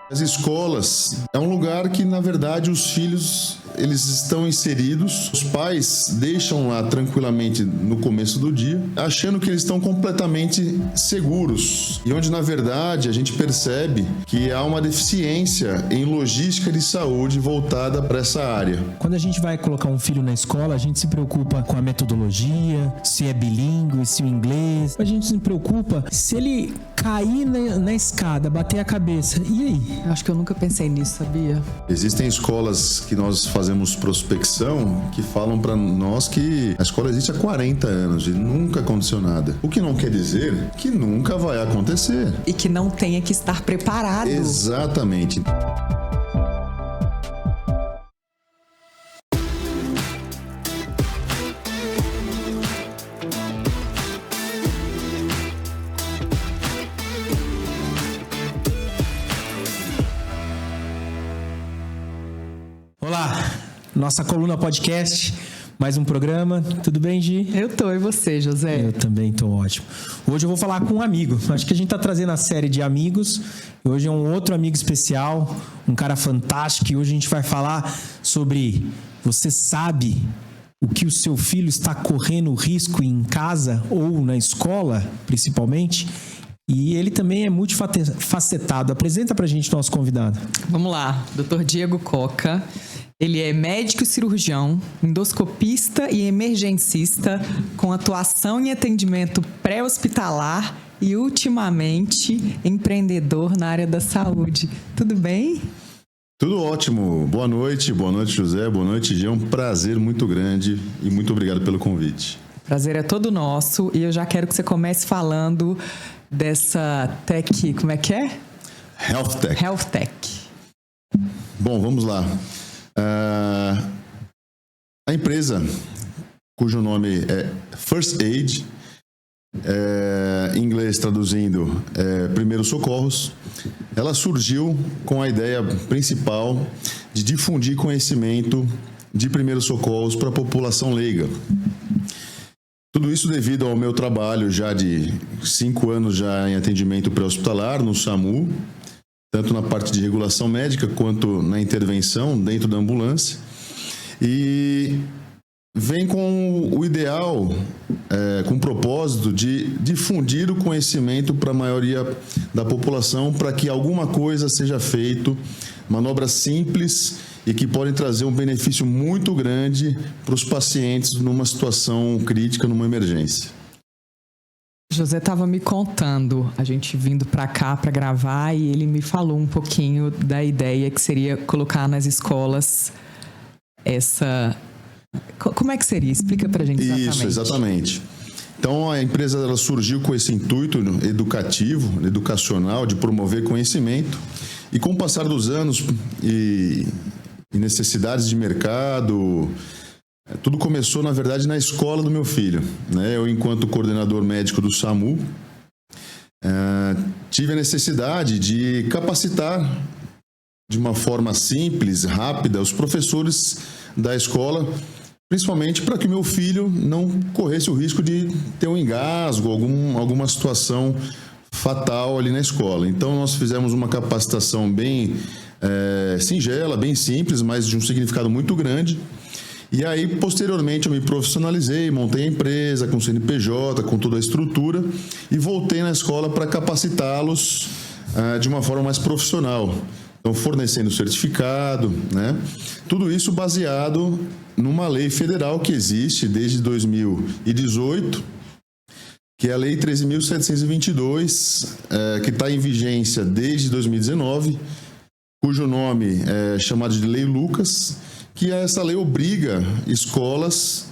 As escolas é um lugar que, na verdade, os filhos eles estão inseridos. Os pais deixam lá tranquilamente no começo do dia, achando que eles estão completamente seguros. E onde, na verdade, a gente percebe que há uma deficiência em logística de saúde voltada para essa área. Quando a gente vai colocar um filho na escola, a gente se preocupa com a metodologia, se é bilíngue, se o inglês. A gente se preocupa se ele cair na escada, bater a cabeça. E aí? Eu acho que eu nunca pensei nisso, sabia? Existem escolas que nós fazemos prospecção que falam para nós que a escola existe há 40 anos e nunca aconteceu nada. O que não quer dizer que nunca vai acontecer. E que não tenha que estar preparado. Exatamente. Olá, nossa coluna podcast, mais um programa. Tudo bem, Gi? Eu tô, e você, José? Eu também tô ótimo. Hoje eu vou falar com um amigo. Acho que a gente tá trazendo a série de amigos. Hoje é um outro amigo especial, um cara fantástico. E hoje a gente vai falar sobre: você sabe o que o seu filho está correndo risco em casa ou na escola, principalmente? E ele também é multifacetado. Apresenta pra gente nosso convidado. Vamos lá, Dr. Diego Coca. Ele é médico cirurgião, endoscopista e emergencista, com atuação em atendimento pré-hospitalar e, ultimamente, empreendedor na área da saúde. Tudo bem? Tudo ótimo. Boa noite, José. Boa noite, Gia. É um prazer muito grande e muito obrigado pelo convite. Prazer é todo nosso e eu já quero que você comece falando dessa tech, como é que é? Health Tech. Health Tech. Bom, vamos lá. A empresa, cujo nome é First Aid, em inglês traduzindo, Primeiros Socorros, ela surgiu com a ideia principal de difundir conhecimento de primeiros socorros para a população leiga. Tudo isso devido ao meu trabalho já de 5 anos já em atendimento pré-hospitalar no SAMU, tanto na parte de regulação médica quanto na intervenção dentro da ambulância. E vem com o ideal, com o propósito de difundir o conhecimento para a maioria da população, para que alguma coisa seja feito, manobras simples e que podem trazer um benefício muito grande para os pacientes numa situação crítica, numa emergência. José estava me contando, a gente vindo para cá para gravar, e ele me falou um pouquinho da ideia que seria colocar nas escolas essa... Como é que seria? Explica para a gente exatamente. Isso, exatamente. Então, a empresa ela surgiu com esse intuito educativo, educacional, de promover conhecimento, e com o passar dos anos e necessidades de mercado, tudo começou, na verdade, na escola do meu filho, né? Eu, enquanto coordenador médico do SAMU, tive a necessidade de capacitar de uma forma simples, rápida, os professores da escola, principalmente para que o meu filho não corresse o risco de ter um engasgo, alguma situação fatal ali na escola. Então, nós fizemos uma capacitação bem singela, bem simples, mas de um significado muito grande. E aí, posteriormente, eu me profissionalizei, montei a empresa com CNPJ, com toda a estrutura, e voltei na escola para capacitá-los de uma forma mais profissional. Então, fornecendo certificado, né? Tudo isso baseado numa lei federal que existe desde 2018, que é a Lei 13.722, que está em vigência desde 2019, cujo nome é chamado de Lei Lucas, que essa lei obriga escolas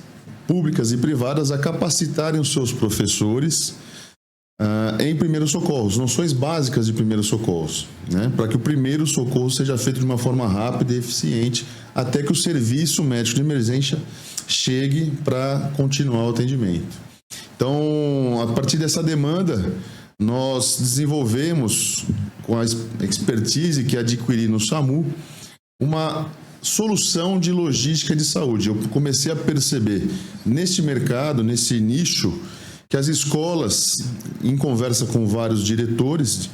públicas e privadas a capacitarem os seus professores em primeiros socorros, noções básicas de primeiros socorros, né? Para que o primeiro socorro seja feito de uma forma rápida e eficiente, até que o serviço médico de emergência chegue para continuar o atendimento. Então, a partir dessa demanda, nós desenvolvemos, com a expertise que adquiri no SAMU, uma solução de logística de saúde. Eu comecei a perceber neste mercado, nesse nicho, que as escolas, em conversa com vários diretores,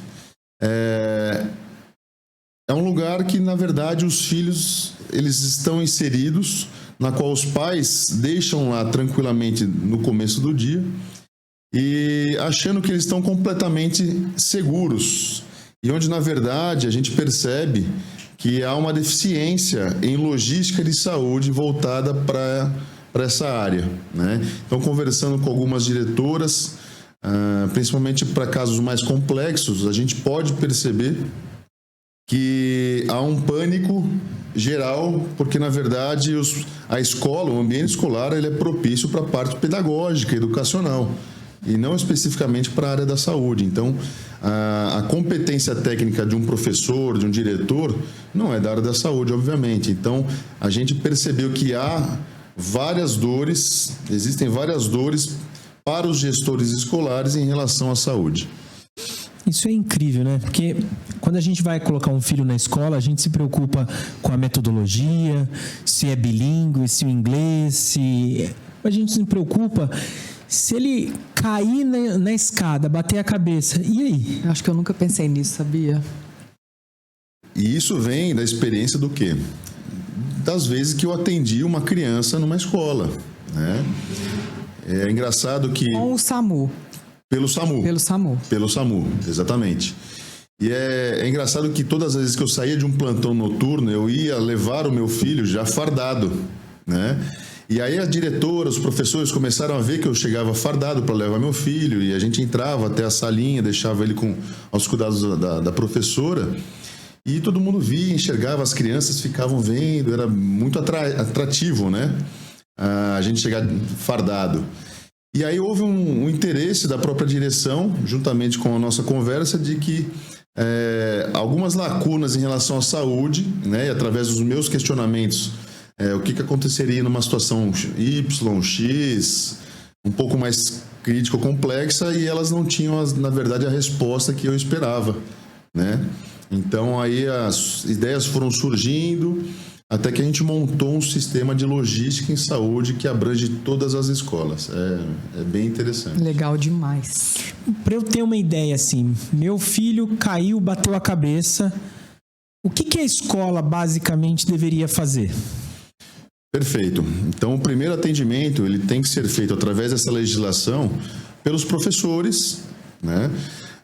lugar que, na verdade, os filhos eles estão inseridos, na qual os pais deixam lá tranquilamente no começo do dia e achando que eles estão completamente seguros. E onde, na verdade, a gente percebe que há uma deficiência em logística de saúde voltada para essa área, né? Então, conversando com algumas diretoras, principalmente para casos mais complexos, a gente pode perceber que há um pânico geral, porque, na verdade, a escola, o ambiente escolar, ele é propício para a parte pedagógica, educacional, e não especificamente para a área da saúde. Então, a competência técnica de um professor, de um diretor, não é da área da saúde, obviamente. Então, a gente percebeu que há várias dores, existem várias dores para os gestores escolares em relação à saúde. Isso é incrível, né? Porque quando a gente vai colocar um filho na escola, a gente se preocupa com a metodologia, se é bilíngue, se o inglês, se... A gente se preocupa se ele cair na escada, bater a cabeça. E aí? Eu acho que eu nunca pensei nisso, sabia? E isso vem da experiência do quê? Das vezes que eu atendi uma criança numa escola, né? É engraçado que... Com o SAMU. Pelo SAMU. Pelo SAMU, exatamente. E é engraçado que todas as vezes que eu saía de um plantão noturno, eu ia levar o meu filho já fardado, né? E aí a diretora, os professores começaram a ver que eu chegava fardado para levar meu filho, e a gente entrava até a salinha, deixava ele aos cuidados da professora, e todo mundo via, enxergava, as crianças ficavam vendo, era muito atrativo, né? A gente chegar fardado. E aí houve um interesse da própria direção, juntamente com a nossa conversa, de que algumas lacunas em relação à saúde, né, e através dos meus questionamentos, o que aconteceria numa situação Y, X, um pouco mais crítica ou complexa, e elas não tinham, na verdade, a resposta que eu esperava, né? Então aí as ideias foram surgindo, até que a gente montou um sistema de logística em saúde que abrange todas as escolas. É bem interessante. Legal demais. Para eu ter uma ideia, assim, meu filho caiu, bateu a cabeça, o que a escola basicamente deveria fazer? Perfeito. Então, o primeiro atendimento ele tem que ser feito através dessa legislação pelos professores, né?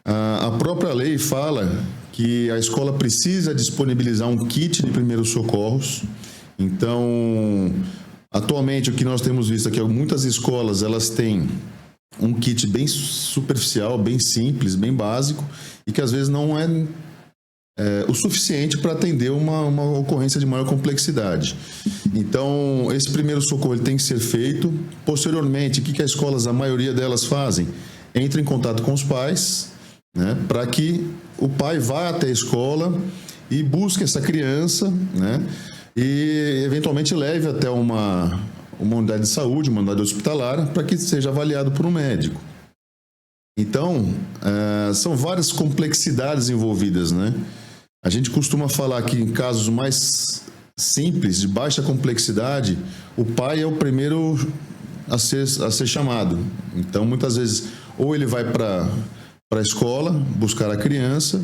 A própria lei fala que a escola precisa disponibilizar um kit de primeiros socorros. Então, atualmente, o que nós temos visto é que muitas escolas elas têm um kit bem superficial, bem simples, bem básico, e que às vezes não é o suficiente para atender uma ocorrência de maior complexidade. Então, esse primeiro socorro ele tem que ser feito. Posteriormente, o que as escolas, a maioria delas fazem? Entra em contato com os pais, né, para que o pai vá até a escola e busque essa criança, né, e eventualmente leve até uma unidade de saúde, uma unidade hospitalar, para que seja avaliado por um médico. Então, são várias complexidades envolvidas, né? A gente costuma falar que em casos mais simples, de baixa complexidade, o pai é o primeiro a ser chamado. Então, muitas vezes, ou ele vai para a escola buscar a criança,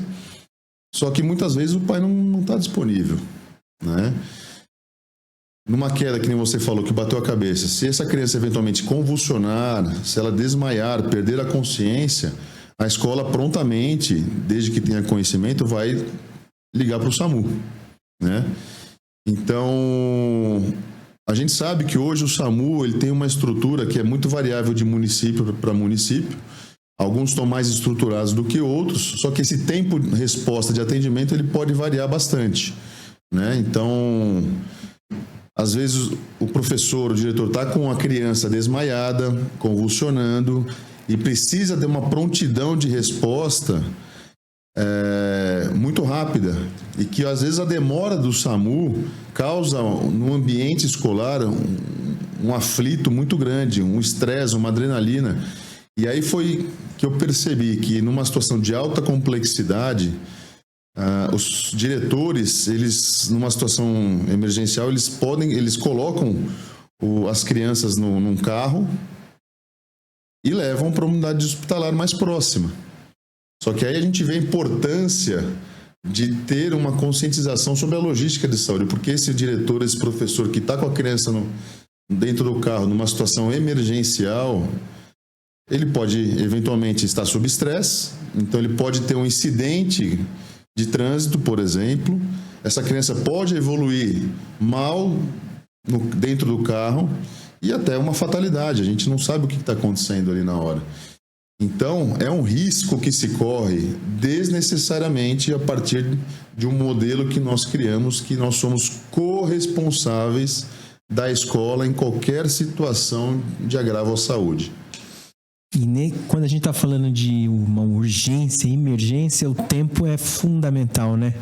só que muitas vezes o pai não está disponível, né? Numa queda, que nem você falou, que bateu a cabeça, se essa criança eventualmente convulsionar, se ela desmaiar, perder a consciência, a escola prontamente, desde que tenha conhecimento, vai ligar para o SAMU, né? Então, a gente sabe que hoje o SAMU ele tem uma estrutura que é muito variável de município para município. Alguns estão mais estruturados do que outros, só que esse tempo de resposta de atendimento ele pode variar bastante, né? Então, às vezes o professor, o diretor está com a criança desmaiada, convulsionando e precisa de uma prontidão de resposta muito rápida, e que às vezes a demora do SAMU causa no ambiente escolar um aflito muito grande, um estresse, uma adrenalina. E aí foi que eu percebi que numa situação de alta complexidade, os diretores, eles numa situação emergencial, eles colocam as crianças num carro e levam para uma unidade hospitalar mais próxima. Só que aí a gente vê a importância de ter uma conscientização sobre a logística de saúde, porque esse diretor, esse professor que está com a criança dentro do carro, numa situação emergencial, ele pode eventualmente estar sob estresse, então ele pode ter um incidente de trânsito, por exemplo. Essa criança pode evoluir mal dentro do carro e até uma fatalidade. A gente não sabe o que está acontecendo ali na hora. Então, é um risco que se corre desnecessariamente a partir de um modelo que nós criamos, que nós somos corresponsáveis da escola em qualquer situação de agravo à saúde. E quando a gente está falando de uma urgência, emergência, o tempo é fundamental, né?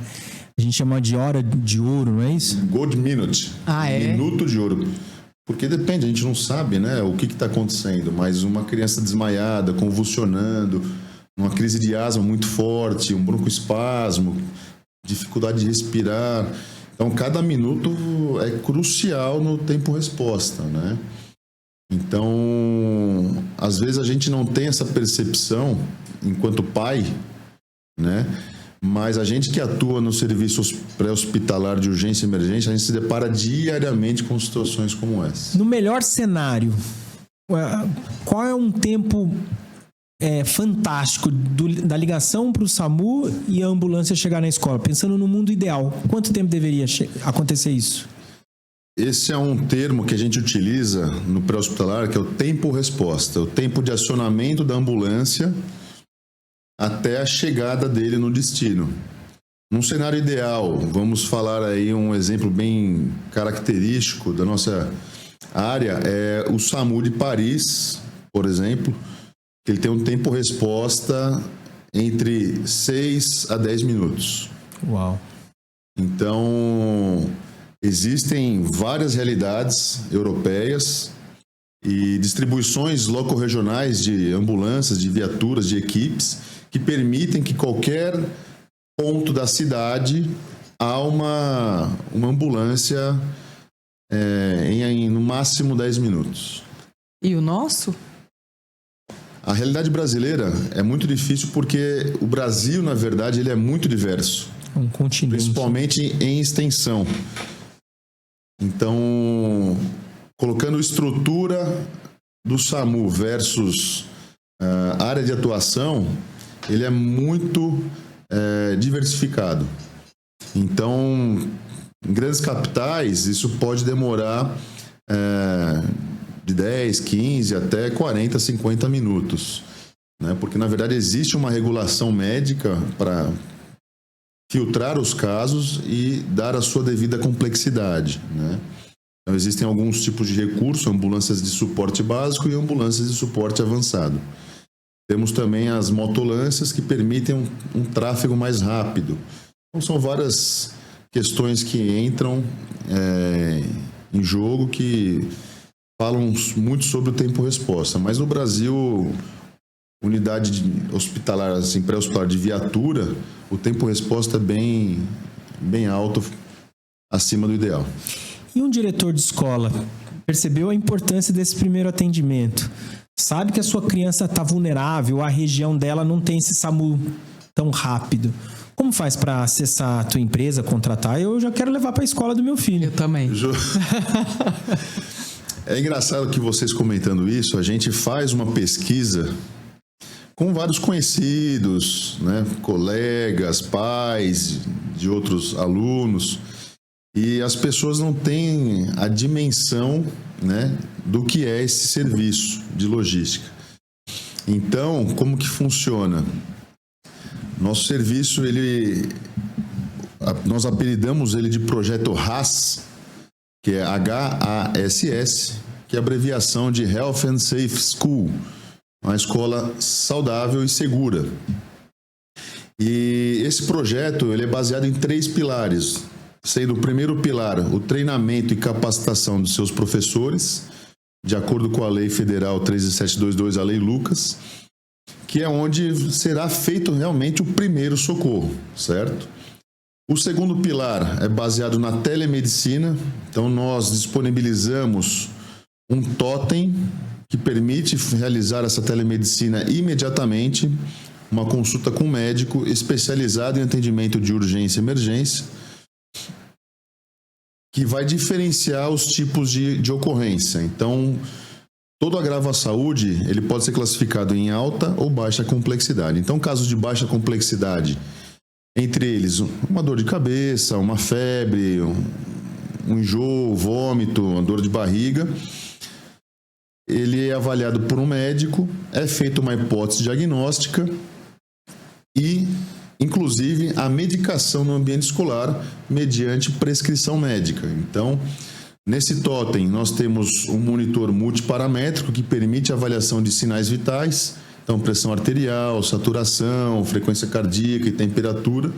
A gente chama de hora de ouro, não é isso? Gold minute. Minuto de ouro. Porque depende, a gente não sabe, né, o que está acontecendo, mas uma criança desmaiada, convulsionando, uma crise de asma muito forte, um broncoespasmo, dificuldade de respirar. Então, cada minuto é crucial no tempo-resposta, né? Então, às vezes a gente não tem essa percepção enquanto pai, né? Mas a gente que atua no serviço pré-hospitalar de urgência e emergência, a gente se depara diariamente com situações como essa. No melhor cenário, qual é um tempo fantástico da ligação para o SAMU e a ambulância chegar na escola? Pensando no mundo ideal, quanto tempo deveria acontecer isso? Esse é um termo que a gente utiliza no pré-hospitalar, que é o tempo-resposta, o tempo de acionamento da ambulância até a chegada dele no destino. Num cenário ideal, vamos falar aí um exemplo bem característico da nossa área, é o SAMU de Paris, por exemplo, que ele tem um tempo-resposta entre 6 a 10 minutos. Uau! Então, existem várias realidades europeias e distribuições locorregionais de ambulâncias, de viaturas, de equipes, que permitem que qualquer ponto da cidade há uma ambulância em no máximo 10 minutos. E o nosso? A realidade brasileira é muito difícil porque o Brasil, na verdade, ele é muito diverso. Um continente. Principalmente em extensão. Então, colocando estrutura do SAMU versus área de atuação, ele é muito diversificado. Então, em grandes capitais, isso pode demorar de 10, 15 até 40, 50 minutos. Né? Porque, na verdade, existe uma regulação médica para filtrar os casos e dar a sua devida complexidade. Né? Então, existem alguns tipos de recursos, ambulâncias de suporte básico e ambulâncias de suporte avançado. Temos também as motolâncias que permitem um tráfego mais rápido. Então, são várias questões que entram em jogo que falam muito sobre o tempo-resposta. Mas no Brasil, unidade hospitalar, assim, pré-hospitalar de viatura, o tempo-resposta é bem alto, acima do ideal. E um diretor de escola percebeu a importância desse primeiro atendimento? Sabe que a sua criança está vulnerável, a região dela não tem esse SAMU tão rápido. Como faz para acessar a tua empresa, contratar? Eu já quero levar para a escola do meu filho. Eu também. É engraçado que vocês comentando isso, a gente faz uma pesquisa com vários conhecidos, né, colegas, pais de outros alunos, e as pessoas não têm a dimensão, né, do que é esse serviço de logística. Então, como que funciona? Nosso serviço, nós apelidamos ele de projeto HASS, que é HASS, que é a abreviação de Health and Safe School, uma escola saudável e segura. E esse projeto ele é baseado em 3 pilares, sendo o primeiro pilar o treinamento e capacitação dos seus professores, de acordo com a Lei Federal 13722, a Lei Lucas, que é onde será feito realmente o primeiro socorro, certo? O segundo pilar é baseado na telemedicina, então nós disponibilizamos um totem que permite realizar essa telemedicina imediatamente uma consulta com um médico especializado em atendimento de urgência e emergência, que vai diferenciar os tipos de ocorrência. Então, todo agravo à saúde, ele pode ser classificado em alta ou baixa complexidade. Então, casos de baixa complexidade, entre eles, uma dor de cabeça, uma febre, um enjoo, vômito, uma dor de barriga, ele é avaliado por um médico, é feita uma hipótese diagnóstica e, inclusive, a medicação no ambiente escolar mediante prescrição médica. Então, nesse totem, nós temos um monitor multiparamétrico que permite a avaliação de sinais vitais, então pressão arterial, saturação, frequência cardíaca e temperatura,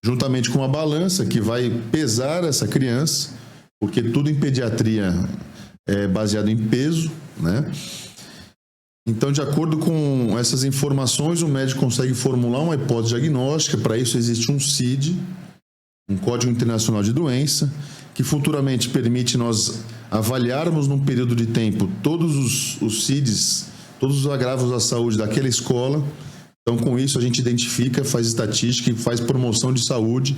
juntamente com uma balança que vai pesar essa criança, porque tudo em pediatria é baseado em peso, né? Então, de acordo com essas informações, o médico consegue formular uma hipótese diagnóstica. Para isso existe um CID, um Código Internacional de Doença, que futuramente permite nós avaliarmos num período de tempo todos os CIDs, todos os agravos à saúde daquela escola. Então, com isso, a gente identifica, faz estatística e faz promoção de saúde.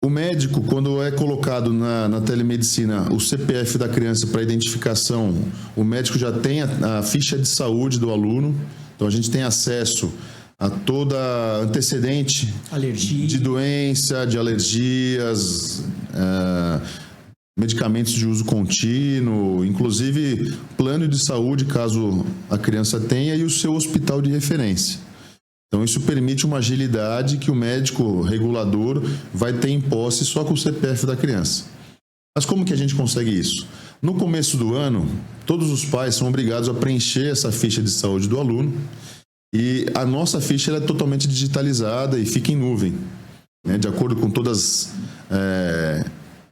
O médico, quando é colocado na telemedicina o CPF da criança para identificação, o médico já tem a ficha de saúde do aluno, então a gente tem acesso a toda antecedente de doença, de alergias, medicamentos de uso contínuo, inclusive plano de saúde, caso a criança tenha, e o seu hospital de referência. Então, isso permite uma agilidade que o médico regulador vai ter em posse só com o CPF da criança. Mas como que a gente consegue isso? No começo do ano, todos os pais são obrigados a preencher essa ficha de saúde do aluno e a nossa ficha ela é totalmente digitalizada e fica em nuvem, né, de acordo com todas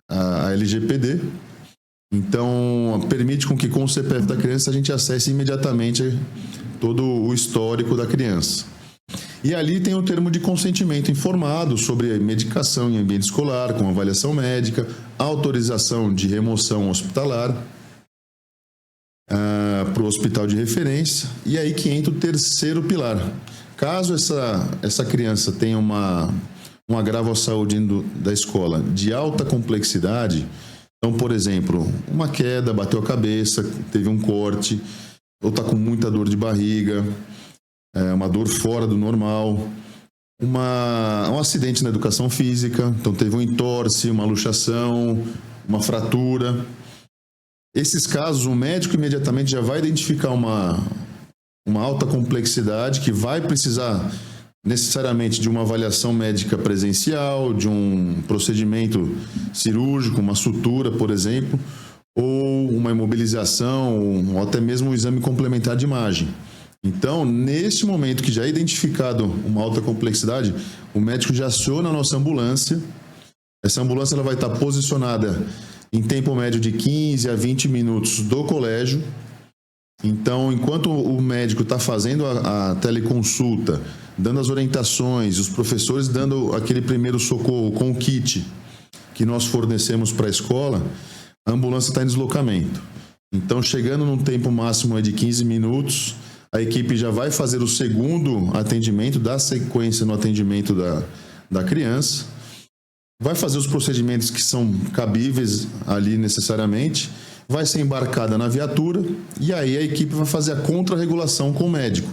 a LGPD. Então, permite com que com o CPF da criança a gente acesse imediatamente todo o histórico da criança. E ali tem o termo de consentimento informado sobre medicação em ambiente escolar, com avaliação médica, autorização de remoção hospitalar para o hospital de referência, e aí que entra o terceiro pilar. Caso essa criança tenha um agravo à saúde da escola de alta complexidade, então, por exemplo, uma queda, bateu a cabeça, teve um corte, ou está com muita dor de barriga, uma dor fora do normal, um acidente na educação física, então teve um entorse, uma luxação, uma fratura. Esses casos, o médico imediatamente já vai identificar uma alta complexidade que vai precisar necessariamente de uma avaliação médica presencial, de um procedimento cirúrgico, uma sutura, por exemplo, ou uma imobilização, ou até mesmo um exame complementar de imagem. Então, neste momento que já é identificado uma alta complexidade, o médico já aciona a nossa ambulância. Essa ambulância ela vai estar posicionada em tempo médio de 15 a 20 minutos do colégio. Então, enquanto o médico está fazendo a teleconsulta, dando as orientações, os professores dando aquele primeiro socorro com o kit que nós fornecemos para a escola, a ambulância está em deslocamento. Então, chegando num tempo máximo de 15 minutos, a equipe já vai fazer o segundo atendimento, dar sequência no atendimento da criança, vai fazer os procedimentos que são cabíveis ali necessariamente, vai ser embarcada na viatura e aí a equipe vai fazer a contrarregulação com o médico.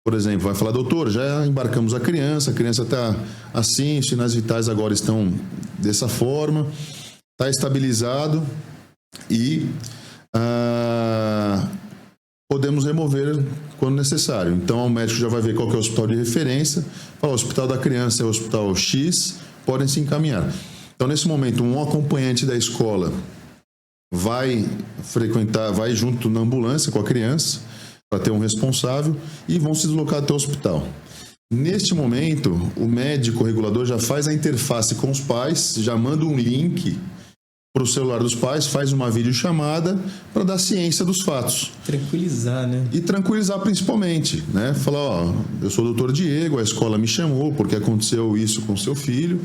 Por exemplo, vai falar, doutor, já embarcamos a criança está assim, os sinais vitais agora estão dessa forma, está estabilizado e podemos remover quando necessário. Então, o médico já vai ver qual que é o hospital de referência, fala, o hospital da criança é o hospital X, podem se encaminhar. Então, nesse momento, um acompanhante da escola vai junto na ambulância com a criança, para ter um responsável, e vão se deslocar até o hospital. Neste momento, o médico regulador já faz a interface com os pais, já manda um link para o celular dos pais, faz uma videochamada para dar ciência dos fatos. Tranquilizar, né? E tranquilizar principalmente, né? Falar, eu sou o doutor Diego, a escola me chamou porque aconteceu isso com seu filho,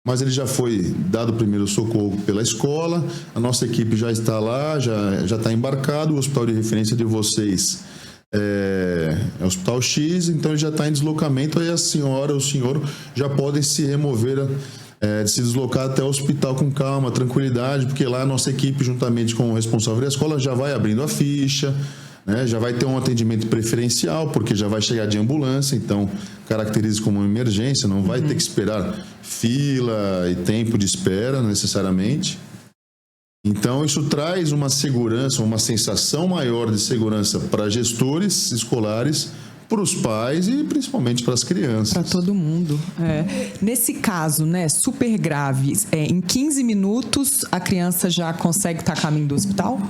mas ele já foi dado o primeiro socorro pela escola, a nossa equipe já está lá, já está embarcado, o hospital de referência de vocês é Hospital X, então ele já está em deslocamento, aí a senhora ou o senhor já podem se remover, se deslocar até o hospital com calma, tranquilidade, porque lá a nossa equipe, juntamente com o responsável da escola, já vai abrindo a ficha, né? Já vai ter um atendimento preferencial, porque já vai chegar de ambulância, então caracteriza como uma emergência, não vai ter que esperar fila e tempo de espera necessariamente. Então, isso traz uma segurança, uma sensação maior de segurança para gestores escolares, para os pais e principalmente para as crianças. Para todo mundo. Nesse caso, né, super grave, em 15 minutos a criança já consegue estar a caminho do hospital?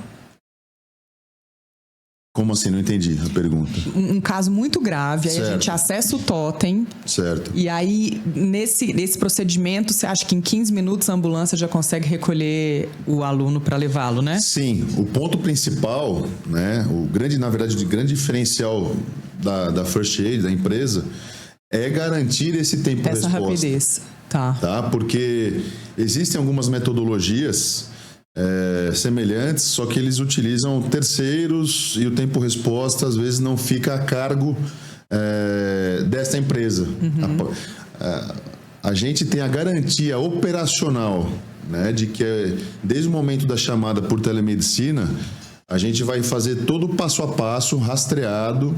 Como assim? Não entendi a pergunta. Um caso muito grave, aí a gente acessa o totem. Certo. E aí, nesse procedimento, você acha que em 15 minutos a ambulância já consegue recolher o aluno para levá-lo, né? Sim. O ponto principal, né, o grande diferencial da First Aid, da empresa, é garantir esse tempo de resposta. Essa rapidez. Tá? Porque existem algumas metodologias semelhantes, só que eles utilizam terceiros e o tempo-resposta às vezes não fica a cargo desta empresa. A gente tem a garantia operacional, né, de que desde o momento da chamada por telemedicina, a gente vai fazer todo o passo a passo, rastreado,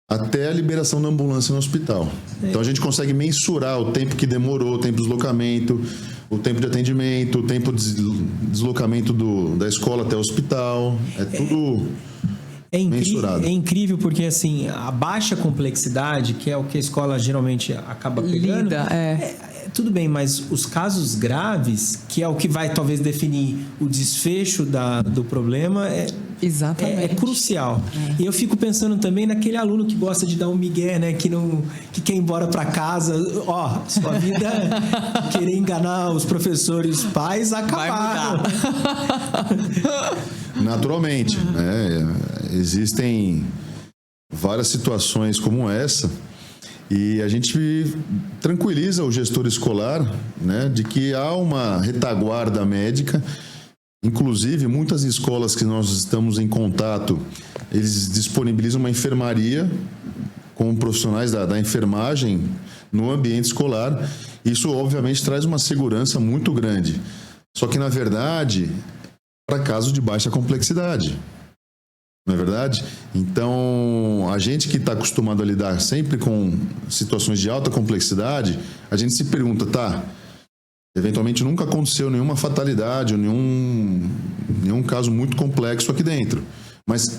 até a liberação da ambulância no hospital. Então a gente consegue mensurar o tempo que demorou, o tempo de deslocamento, o tempo de atendimento, o tempo de deslocamento da escola até o hospital. É tudo mensurado. É incrível porque, assim, a baixa complexidade, que é o que a escola geralmente acaba pegando... Tudo bem, mas os casos graves, que é o que vai talvez definir o desfecho do problema, Exatamente. É crucial. E eu fico pensando também naquele aluno que gosta de dar um migué, né? Que quer ir embora para casa. Sua vida querer enganar os professores, os pais, acabaram. Naturalmente, né? Existem várias situações como essa. E a gente tranquiliza o gestor escolar, né, de que há uma retaguarda médica. Inclusive, muitas escolas que nós estamos em contato, eles disponibilizam uma enfermaria com profissionais da enfermagem no ambiente escolar. Isso, obviamente, traz uma segurança muito grande. Só que, na verdade, para casos de baixa complexidade. Não é verdade? Então, a gente que está acostumado a lidar sempre com situações de alta complexidade, a gente se pergunta, eventualmente nunca aconteceu nenhuma fatalidade ou nenhum caso muito complexo aqui dentro. Mas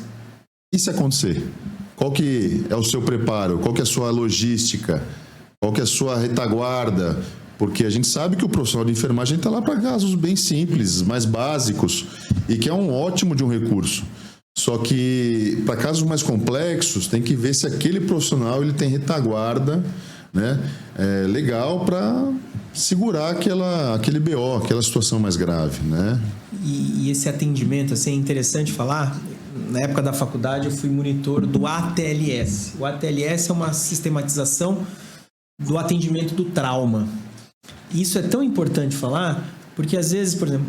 e se acontecer? Qual que é o seu preparo? Qual que é a sua logística? Qual que é a sua retaguarda? Porque a gente sabe que o profissional de enfermagem está lá para casos bem simples, mais básicos, e que é um ótimo de um recurso. Só que, para casos mais complexos, tem que ver se aquele profissional ele tem retaguarda, né, legal para segurar aquele BO, aquela situação mais grave, né? E esse atendimento, assim, é interessante falar. Na época da faculdade, eu fui monitor do ATLS. O ATLS é uma sistematização do atendimento do trauma. E isso é tão importante falar, porque às vezes, por exemplo,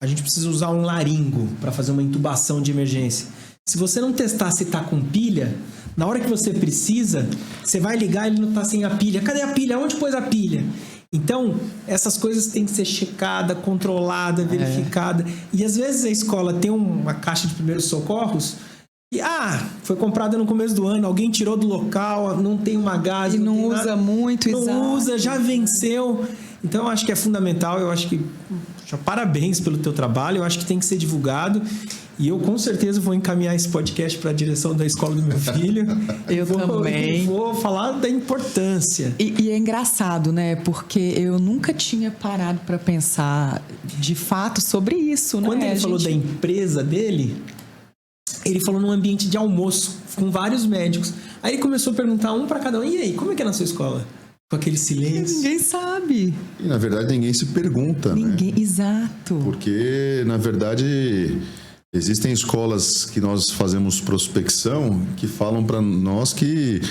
a gente precisa usar um laringo para fazer uma intubação de emergência. Se você não testar se está com pilha, na hora que você precisa, você vai ligar e ele não está sem a pilha. Cadê a pilha? Onde pôs a pilha? Então, essas coisas têm que ser checada, controlada, verificada. E às vezes a escola tem uma caixa de primeiros socorros e, foi comprada no começo do ano, alguém tirou do local, não tem uma gás. E não usa muito, exato. Não usa, já venceu. Então, eu acho que é fundamental, eu acho que... Parabéns pelo teu trabalho, eu acho que tem que ser divulgado. E eu, com certeza, vou encaminhar esse podcast para a direção da escola do meu filho. Eu também. Vou falar da importância. E é engraçado, né? Porque eu nunca tinha parado para pensar, de fato, sobre isso, né? Quando ele falou da empresa dele, ele falou num ambiente de almoço, com vários médicos. Aí ele começou a perguntar um para cada um. E aí, como é que é na sua escola? Com aquele silêncio. Ninguém sabe. E, na verdade, ninguém se pergunta, né? Exato. Porque, na verdade, existem escolas que nós fazemos prospecção que falam para nós que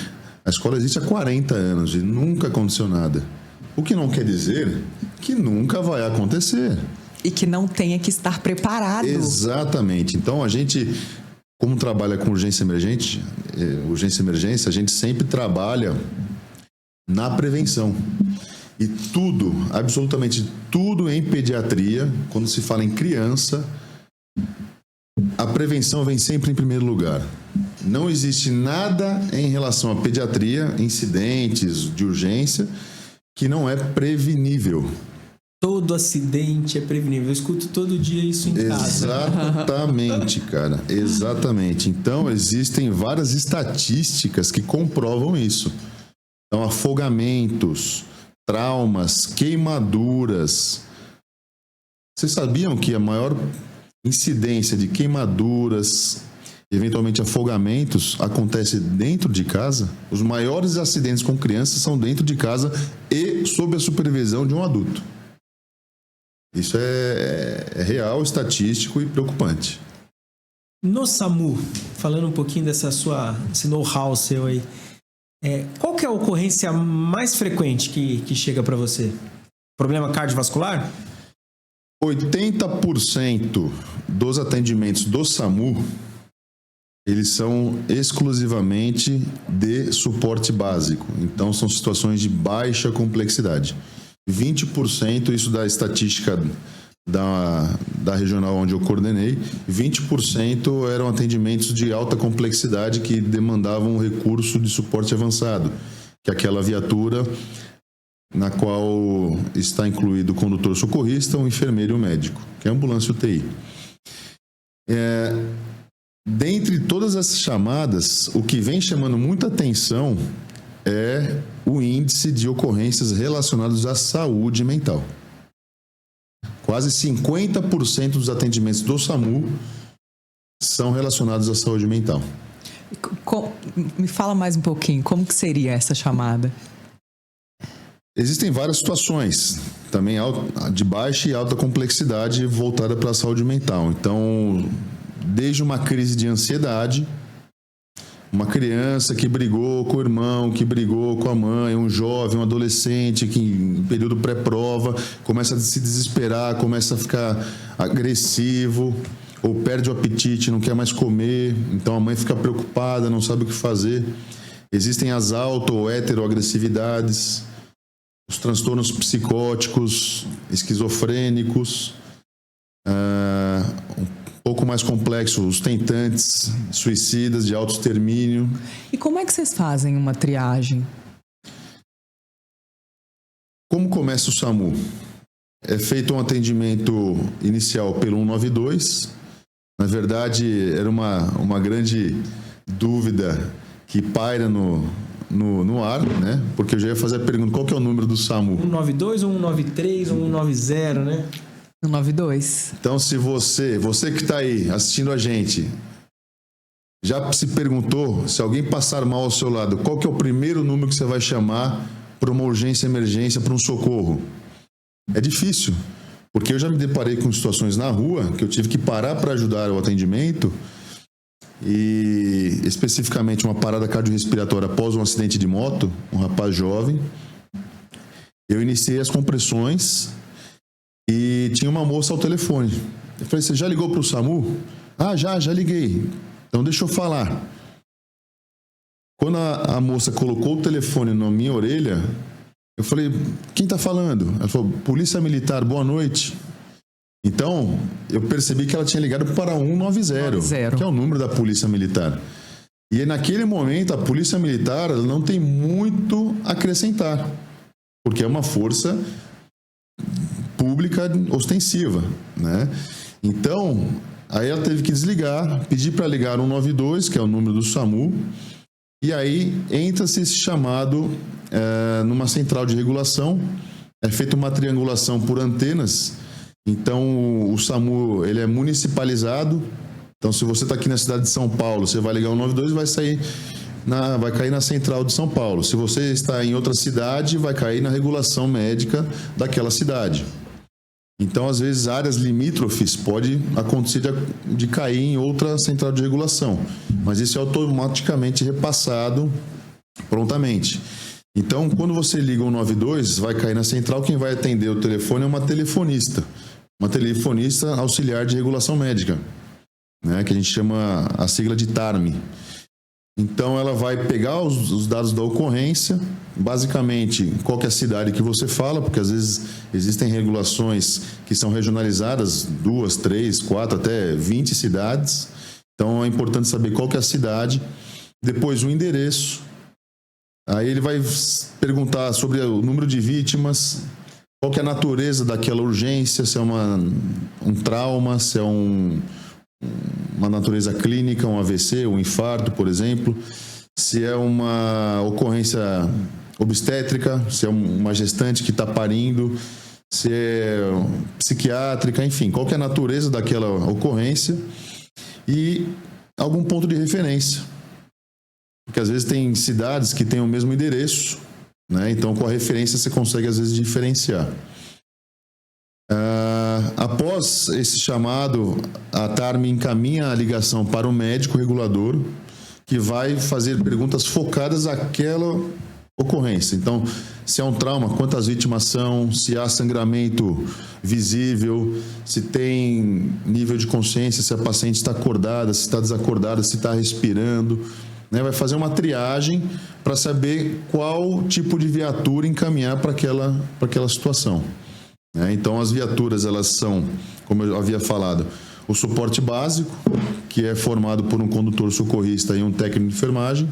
a escola existe há 40 anos e nunca aconteceu nada. O que não quer dizer que nunca vai acontecer. E que não tenha que estar preparado. Exatamente. Então, a gente como trabalha com urgência e emergência, a gente sempre trabalha na prevenção. E tudo, absolutamente tudo em pediatria, quando se fala em criança, a prevenção vem sempre em primeiro lugar. Não existe nada em relação à pediatria, incidentes de urgência, que não é prevenível. Todo acidente é prevenível. Eu escuto todo dia isso em casa. Exatamente, cara. Exatamente. Então, existem várias estatísticas que comprovam isso. Então, afogamentos, traumas, queimaduras. Vocês sabiam que a maior incidência de queimaduras, eventualmente afogamentos, acontece dentro de casa? Os maiores acidentes com crianças são dentro de casa e sob a supervisão de um adulto. Isso é real, estatístico e preocupante. No SAMU, falando um pouquinho esse know-how seu aí, qual que é a ocorrência mais frequente que chega para você? Problema cardiovascular? 80% dos atendimentos do SAMU, eles são exclusivamente de suporte básico. Então, são situações de baixa complexidade. 20%, isso da estatística da regional onde eu coordenei, 20% eram atendimentos de alta complexidade que demandavam um recurso de suporte avançado, que é aquela viatura na qual está incluído o condutor socorrista, o enfermeiro e o médico, que é a ambulância UTI. Dentre todas essas chamadas, o que vem chamando muita atenção é o índice de ocorrências relacionadas à saúde mental. Quase 50% dos atendimentos do SAMU são relacionados à saúde mental. Me fala mais um pouquinho, como que seria essa chamada? Existem várias situações, também de baixa e alta complexidade voltada para a saúde mental. Então, desde uma crise de ansiedade, uma criança que brigou com o irmão, que brigou com a mãe, um jovem, um adolescente que em período pré-prova começa a se desesperar, começa a ficar agressivo ou perde o apetite, não quer mais comer, então a mãe fica preocupada, não sabe o que fazer. Existem as auto- ou heteroagressividades, os transtornos psicóticos, esquizofrênicos, um pouco mais complexo, os tentantes suicidas de autoextermínio. E como é que vocês fazem uma triagem? Como começa o SAMU? É feito um atendimento inicial pelo 192. Na verdade, era uma grande dúvida que paira no ar, né? Porque eu já ia fazer a pergunta, qual que é o número do SAMU? 192 ou 193 ou 190, né? 192. Então, se você que está aí assistindo a gente, já se perguntou, se alguém passar mal ao seu lado, qual que é o primeiro número que você vai chamar para uma urgência, emergência, para um socorro? É difícil, porque eu já me deparei com situações na rua que eu tive que parar para ajudar o atendimento e, especificamente, uma parada cardiorrespiratória após um acidente de moto, um rapaz jovem. Eu iniciei as compressões e tinha uma moça ao telefone. Eu falei, você já ligou para o SAMU? Ah, já liguei. Então deixa eu falar. Quando a moça colocou o telefone na minha orelha, eu falei, quem está falando? Ela falou, Polícia Militar, boa noite. Então, eu percebi que ela tinha ligado para 190, que é o número da Polícia Militar. E naquele momento, a Polícia Militar ela não tem muito a acrescentar, porque é uma força pública ostensiva, né? Então, aí ela teve que desligar, pedir para ligar 192, que é o número do SAMU, e aí entra-se esse chamado numa central de regulação, é feita uma triangulação por antenas, então o SAMU ele é municipalizado, então se você está aqui na cidade de São Paulo, você vai ligar 192 e vai cair na central de São Paulo. Se você está em outra cidade, vai cair na regulação médica daquela cidade. Então, às vezes, áreas limítrofes pode acontecer de cair em outra central de regulação, mas isso é automaticamente repassado prontamente. Então, quando você liga 192, vai cair na central, quem vai atender o telefone é uma telefonista auxiliar de regulação médica. né, que a gente chama a sigla de TARME. Então, ela vai pegar os dados da ocorrência, basicamente, qual que é a cidade que você fala, porque às vezes existem regulações que são regionalizadas, 2, 3, 4, até 20 cidades. Então, é importante saber qual que é a cidade. Depois, o endereço. Aí ele vai perguntar sobre o número de vítimas, qual que é a natureza daquela urgência, se é um trauma, se é uma natureza clínica, um AVC, um infarto, por exemplo, se é uma ocorrência obstétrica, se é uma gestante que está parindo, se é psiquiátrica, enfim, qual que é a natureza daquela ocorrência e algum ponto de referência. Porque às vezes tem cidades que têm o mesmo endereço, né? Então com a referência você consegue às vezes diferenciar. Após esse chamado, a TARME encaminha a ligação para o médico regulador, que vai fazer perguntas focadas àquela ocorrência. Então, se é um trauma, quantas vítimas são, se há sangramento visível, se tem nível de consciência, se a paciente está acordada, se está desacordada, se está respirando, né? Vai fazer uma triagem para saber qual tipo de viatura encaminhar para aquela situação. Então, as viaturas, elas são, como eu havia falado, o suporte básico, que é formado por um condutor socorrista e um técnico de enfermagem.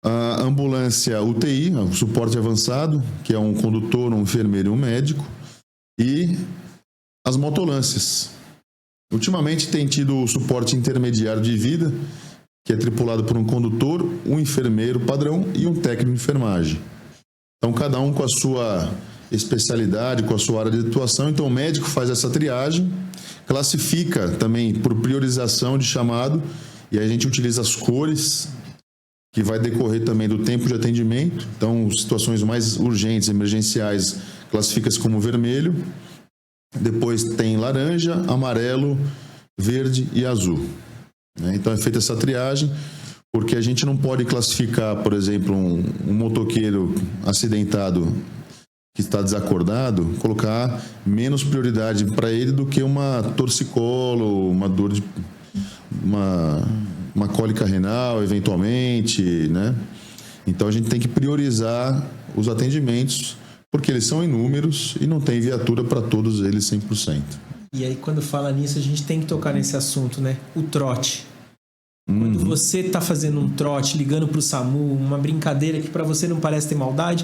A ambulância UTI, o suporte avançado, que é um condutor, um enfermeiro e um médico. E as motolâncias. Ultimamente tem tido o suporte intermediário de vida, que é tripulado por um condutor, um enfermeiro padrão e um técnico de enfermagem. Então, cada um com a sua especialidade, com a sua área de atuação. Então, o médico faz essa triagem, classifica também por priorização de chamado, e aí a gente utiliza as cores, que vai decorrer também do tempo de atendimento. Então, situações mais urgentes, emergenciais, classifica-se como vermelho. Depois tem laranja, amarelo, verde e azul. Então, é feita essa triagem, porque a gente não pode classificar, por exemplo, um motoqueiro acidentado que está desacordado, colocar menos prioridade para ele do que uma torcicolo, uma dor de uma cólica renal, eventualmente, né? Então a gente tem que priorizar os atendimentos, porque eles são inúmeros e não tem viatura para todos eles 100%. E aí, quando fala nisso, a gente tem que tocar nesse assunto, né? O trote. Quando você está fazendo um trote, ligando para o SAMU, uma brincadeira que para você não parece ter maldade,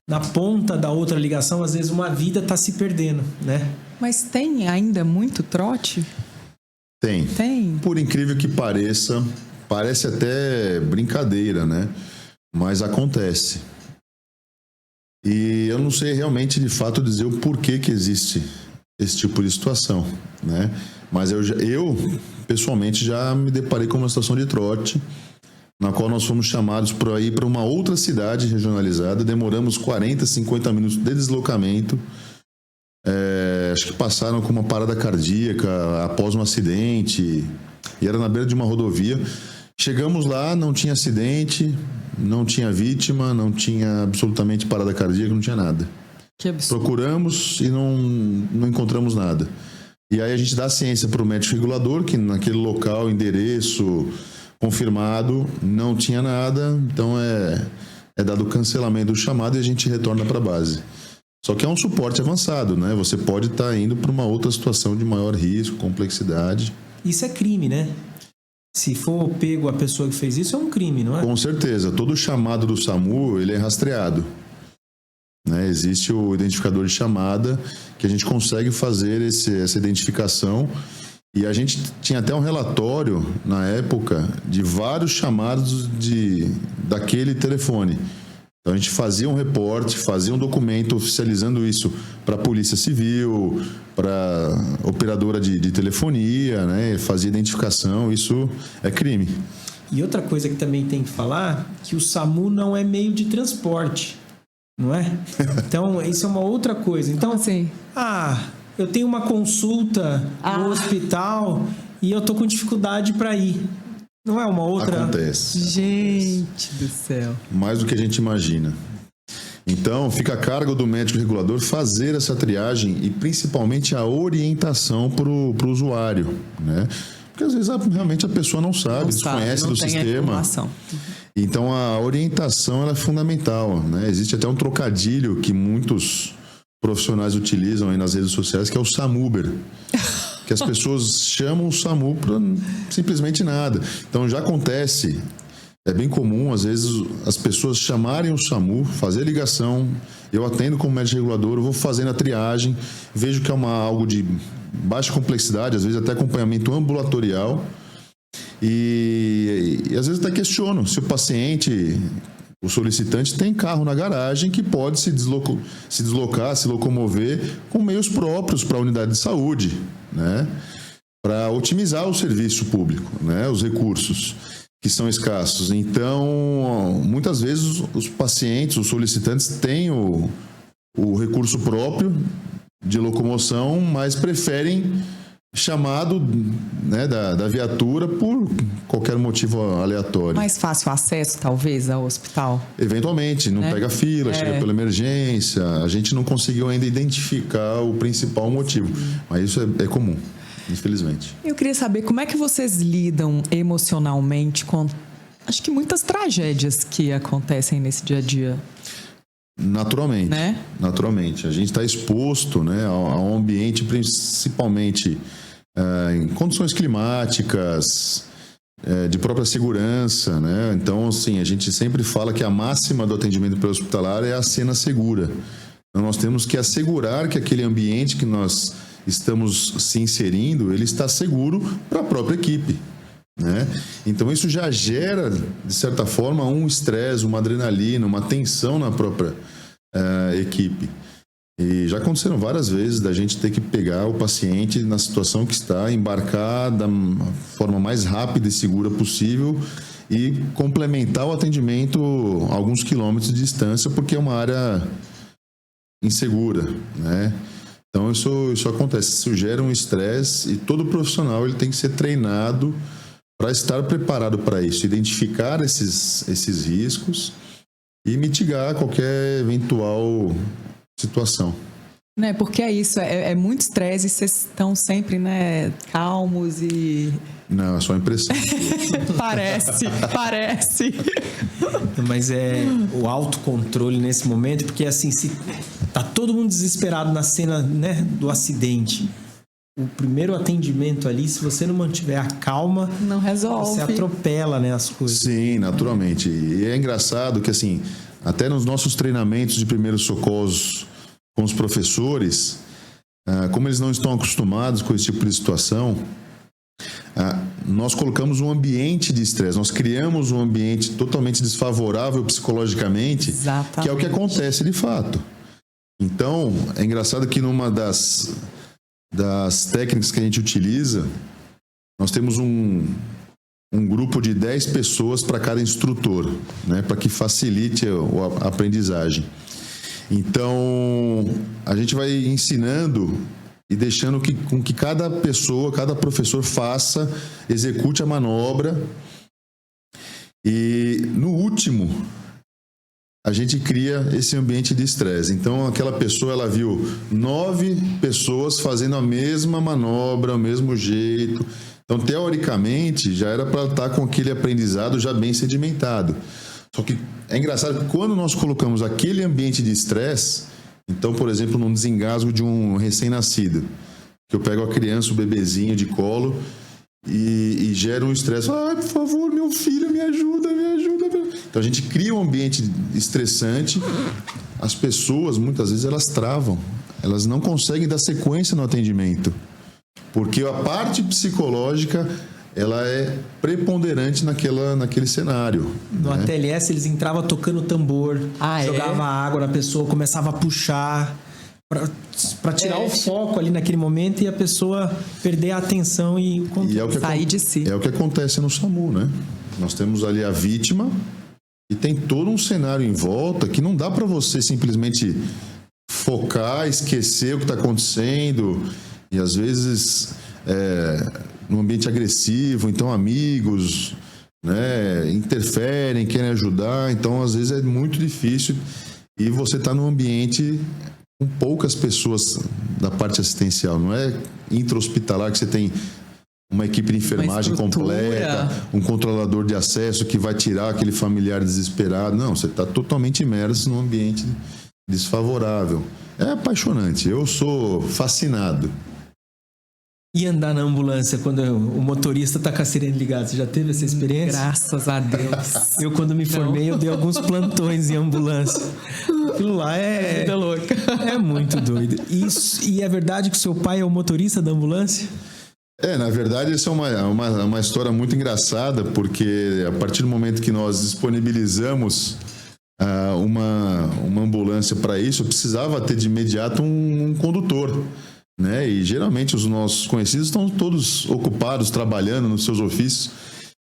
na ponta da outra ligação, às vezes uma vida está se perdendo, né? Mas tem ainda muito trote? Tem. Por incrível que pareça, parece até brincadeira, né? Mas acontece. E eu não sei realmente, de fato, dizer o porquê que existe esse tipo de situação, né? Mas eu pessoalmente, já me deparei com uma situação de trote, na qual nós fomos chamados para ir para uma outra cidade regionalizada. Demoramos 40, 50 minutos de deslocamento. Acho que passaram com uma parada cardíaca após um acidente. E era na beira de uma rodovia. Chegamos lá, não tinha acidente, não tinha vítima, não tinha absolutamente parada cardíaca, não tinha nada. Que absurdo. Procuramos e não encontramos nada. E aí a gente dá ciência para o médico regulador, que naquele local, endereço confirmado, não tinha nada, então é dado o cancelamento do chamado e a gente retorna para a base. Só que é um suporte avançado, né? Você pode estar indo para uma outra situação de maior risco, complexidade. Isso é crime, né? Se for pego a pessoa que fez isso, é um crime, não é? Com certeza. Todo chamado do SAMU, ele é rastreado. Né? Existe o identificador de chamada, que a gente consegue fazer essa identificação. E a gente tinha até um relatório, na época, de vários chamados daquele telefone. Então, a gente fazia um reporte, fazia um documento oficializando isso para a Polícia Civil, para a operadora de telefonia, né? Fazia identificação, isso é crime. E outra coisa que também tem que falar, que o SAMU não é meio de transporte, não é? Então, isso é uma outra coisa. Então, assim, eu tenho uma consulta no hospital e eu tô com dificuldade para ir. Não é uma outra... Acontece. Gente do céu. Mais do que a gente imagina. Então, fica a cargo do médico regulador fazer essa triagem e principalmente a orientação para o usuário, né? Porque às vezes realmente a pessoa não sabe, desconhece do sistema. Então, a orientação ela é fundamental, né? Existe até um trocadilho que muitos profissionais utilizam aí nas redes sociais, que é o SAMUber. Que as pessoas chamam o SAMU para simplesmente nada. Então, já acontece... É bem comum, às vezes, as pessoas chamarem o SAMU, fazer a ligação, eu atendo como médico regulador, eu vou fazendo a triagem, vejo que é algo de baixa complexidade, às vezes até acompanhamento ambulatorial, e às vezes até questiono se o paciente, o solicitante, tem carro na garagem que pode se deslocar, se locomover com meios próprios para a unidade de saúde, né? Para otimizar o serviço público, né? Os recursos que são escassos. Então, muitas vezes os pacientes, os solicitantes têm o recurso próprio de locomoção, mas preferem chamado, né, da viatura por qualquer motivo aleatório. Mais fácil acesso, talvez, ao hospital? Eventualmente, não pega fila, chega pela emergência. A gente não conseguiu ainda identificar o principal motivo, mas isso é comum. Infelizmente. Eu queria saber como é que vocês lidam emocionalmente com, acho que muitas tragédias que acontecem nesse dia a dia. Naturalmente, né? Naturalmente. A gente está exposto, né, ao ambiente, principalmente em condições climáticas, de própria segurança, né? Então, assim, a gente sempre fala que a máxima do atendimento pré-hospitalar é a cena segura. Então, nós temos que assegurar que aquele ambiente que nós estamos se inserindo, ele está seguro para a própria equipe, né? Então isso já gera, de certa forma, um estresse, uma adrenalina, uma tensão na própria equipe. E já aconteceram várias vezes da gente ter que pegar o paciente na situação que está, embarcar da forma mais rápida e segura possível e complementar o atendimento a alguns quilômetros de distância, porque é uma área insegura, né? Então, isso acontece, isso gera um estresse e todo profissional ele tem que ser treinado para estar preparado para isso, identificar esses riscos e mitigar qualquer eventual situação. Né, porque é isso, é muito estresse e vocês estão sempre, né, calmos e... Não, é só impressão. Parece. Mas é o autocontrole nesse momento, porque assim, se tá todo mundo desesperado na cena, né, do acidente, o primeiro atendimento ali, se você não mantiver a calma, não resolve. Você atropela, né, as coisas. Sim, naturalmente. E é engraçado que, assim, até nos nossos treinamentos de primeiros socorros com os professores, como eles não estão acostumados com esse tipo de situação, nós colocamos um ambiente de estresse, nós criamos um ambiente totalmente desfavorável psicologicamente, exatamente, que é o que acontece de fato. Então, é engraçado que numa das técnicas que a gente utiliza, nós temos um grupo de 10 pessoas para cada instrutor, né, para que facilite a aprendizagem. Então, a gente vai ensinando e deixando com que cada pessoa, cada professor execute a manobra. E no último, a gente cria esse ambiente de estresse. Então, aquela pessoa, ela viu 9 pessoas fazendo a mesma manobra, o mesmo jeito. Então, teoricamente, já era para estar com aquele aprendizado já bem sedimentado. Só que é engraçado que quando nós colocamos aquele ambiente de estresse, então, por exemplo, num desengasgo de um recém-nascido, que eu pego a criança, o bebezinho de colo e gera um estresse. Ai, por favor, meu filho, me ajuda, me ajuda. Então, a gente cria um ambiente estressante. As pessoas, muitas vezes, elas travam. Elas não conseguem dar sequência no atendimento. Porque a parte psicológica, ela é preponderante naquele cenário. No ATLS, eles entravam tocando tambor, jogavam água na pessoa, começava a puxar para tirar o foco ali naquele momento e a pessoa perder a atenção e sair de si. É o que acontece no SAMU, né? Nós temos ali a vítima e tem todo um cenário em volta que não dá para você simplesmente focar, esquecer o que está acontecendo e às vezes num ambiente agressivo, então amigos, né, interferem, querem ajudar, então às vezes é muito difícil e você está num ambiente com poucas pessoas da parte assistencial. Não é intra-hospitalar que você tem uma equipe de enfermagem completa, um controlador de acesso que vai tirar aquele familiar desesperado. Não, você está totalmente imerso num ambiente desfavorável. É apaixonante. Eu sou fascinado. E andar na ambulância quando o motorista tá com a sirene ligada? Você já teve essa experiência? Graças a Deus. Eu, quando me formei, eu dei alguns plantões em ambulância. Aquilo lá é louca. É muito doido. E é verdade que o seu pai é o motorista da ambulância? Na verdade, essa é uma história muito engraçada, porque a partir do momento que nós disponibilizamos uma ambulância para isso, eu precisava ter de imediato um condutor, né? E geralmente os nossos conhecidos estão todos ocupados, trabalhando nos seus ofícios.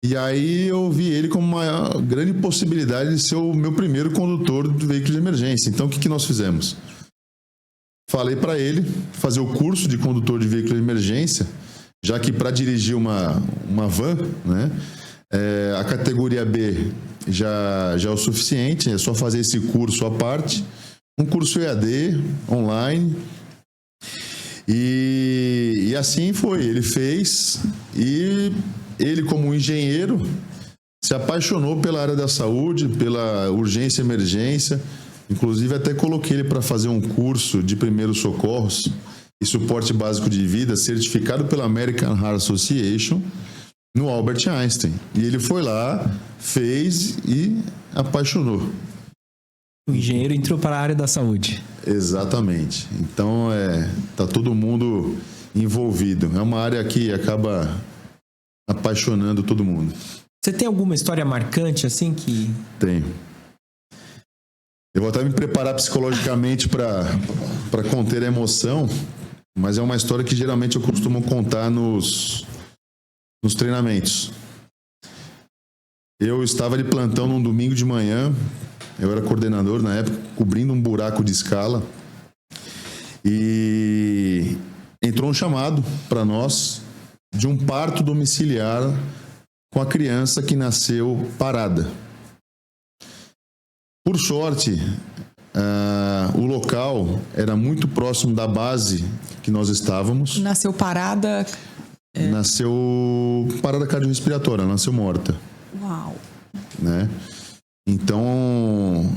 E aí eu vi ele como uma grande possibilidade de ser o meu primeiro condutor do veículo de emergência. Então, o que nós fizemos? Falei para ele fazer o curso de condutor de veículo de emergência, já que para dirigir uma van, né, a categoria B já é o suficiente, é só fazer esse curso à parte, um curso EAD, online, e assim foi, ele fez, e ele, como engenheiro, se apaixonou pela área da saúde, pela urgência e emergência, inclusive até coloquei ele para fazer um curso de primeiros socorros e suporte básico de vida, certificado pela American Heart Association, no Albert Einstein. E ele foi lá, fez e apaixonou. O engenheiro entrou para a área da saúde. Exatamente. Então, tá todo mundo envolvido. É uma área que acaba apaixonando todo mundo. Você tem alguma história marcante, assim, que... Tenho. Eu vou até me preparar psicologicamente para conter a emoção, mas é uma história que geralmente eu costumo contar nos treinamentos. Eu estava de plantão num domingo de manhã, eu era coordenador na época, cobrindo um buraco de escala, e entrou um chamado para nós de um parto domiciliar com a criança que nasceu parada. Por sorte, o local era muito próximo da base que nós estávamos. Nasceu parada? Nasceu parada cardiorrespiratória, nasceu morta. Uau! Né? Então,